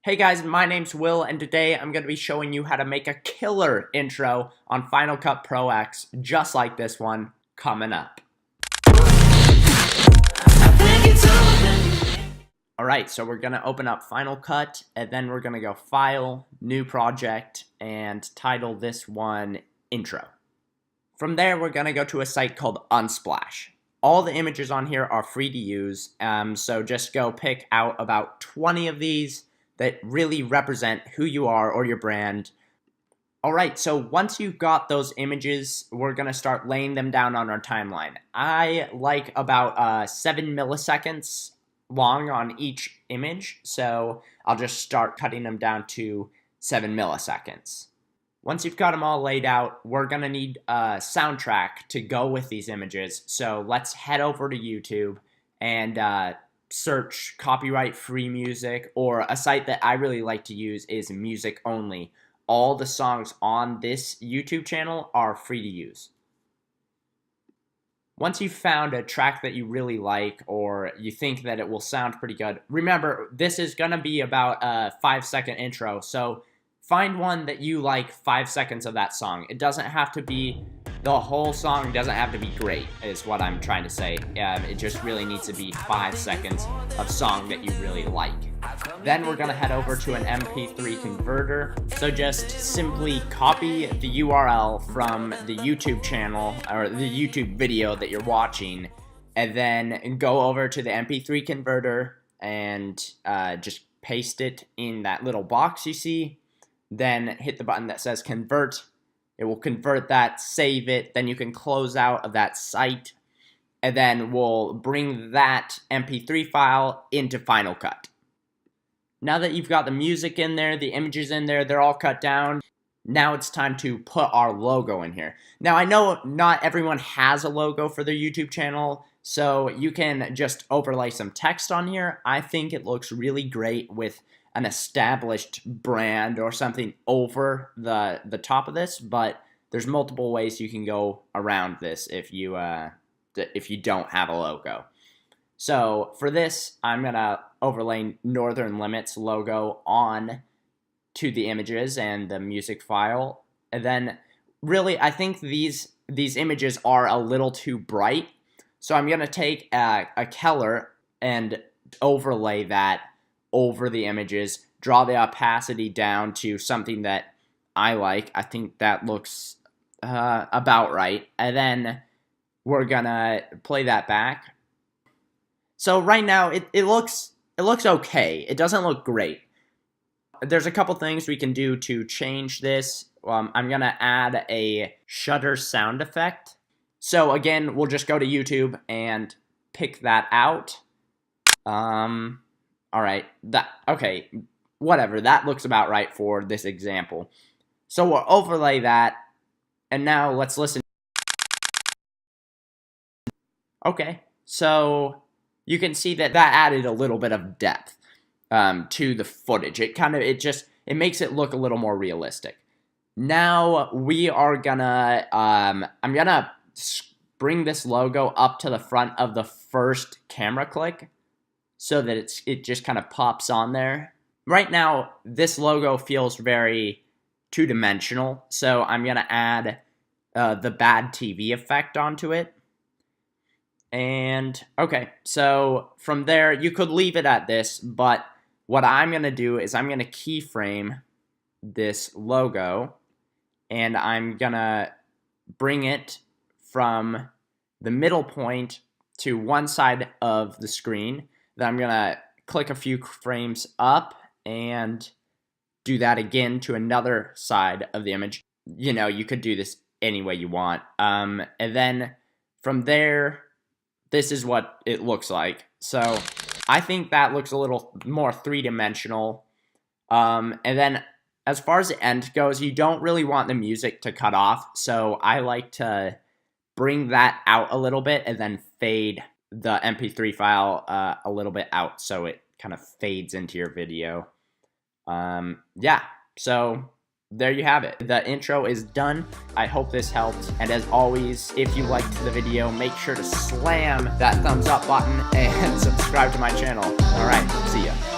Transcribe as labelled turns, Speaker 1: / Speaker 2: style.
Speaker 1: Hey guys, my name's Will, and today I'm going to be showing you how to make a killer intro on Final Cut Pro X, just like this one, coming up. Alright, so we're going to open up Final Cut, and then we're going to go File, New Project, and title this one Intro. From there, we're going to go to a site called Unsplash. All the images on here are free to use, so just go pick out about 20 of these that really represent who you are or your brand. Alright, so once you've got those images, we're going to start laying them down on our timeline. I like about 7 milliseconds long on each image, so I'll just start cutting them down to 7 milliseconds. Once you've got them all laid out, we're going to need a soundtrack to go with these images, so let's head over to YouTube and search copyright-free music, or a site that I really like to use is Music Only. All the songs on this YouTube channel are free to use. Once you've found a track that you really like, or you think that it will sound pretty good, remember, this is going to be about a 5-second intro, so find one that you like 5 seconds of that song. It doesn't have to be the whole song, doesn't have to be great, is what I'm trying to say. It just really needs to be 5 seconds of song that you really like. Then we're going to head over to an MP3 converter. So just simply copy the URL from the YouTube channel, or the YouTube video that you're watching, and then go over to the MP3 converter and just paste it in that little box you see. Then hit the button that says convert. It will convert that, save it, then you can close out of that site, and then we'll bring that MP3 file into Final Cut. Now that you've got the music in there, the images in there, they're all cut down, now it's time to put our logo in here. Now I know not everyone has a logo for their YouTube channel, so you can just overlay some text on here. I think it looks really great with an established brand or something over the top of this, but there's multiple ways you can go around this if you don't have a logo. So for this, I'm gonna overlay Northern Limits logo on to the images and the music file, and then really I think these images are a little too bright, so I'm gonna take a color and overlay that over the images, draw the opacity down to something that I like. I think that looks about right. And then we're gonna play that back. So right now it looks okay. It doesn't look great. There's a couple things we can do to change this. I'm gonna add a shutter sound effect. So again, we'll just go to YouTube and pick that out. Alright, okay, whatever, that looks about right for this example. So we'll overlay that, and now let's listen. Okay, so you can see that added a little bit of depth to the footage. It makes it look a little more realistic. Now we are gonna, I'm gonna bring this logo up to the front of the first camera click, so that it just kind of pops on there. Right now, this logo feels very two-dimensional, so I'm going to add the bad TV effect onto it. And, okay, so from there, you could leave it at this, but what I'm going to do is I'm going to keyframe this logo, and I'm going to bring it from the middle point to one side of the screen. Then I'm going to click a few frames up and do that again to another side of the image. You know, you could do this any way you want. And then from there, this is what it looks like. So I think that looks a little more three-dimensional. And then as far as the end goes, you don't really want the music to cut off. So I like to bring that out a little bit and then fade the MP3 file a little bit out so it kind of fades into your video. Yeah, so there you have it. The intro is done. I hope this helped. And as always, if you liked the video, make sure to slam that thumbs up button and subscribe to my channel. All right, see ya.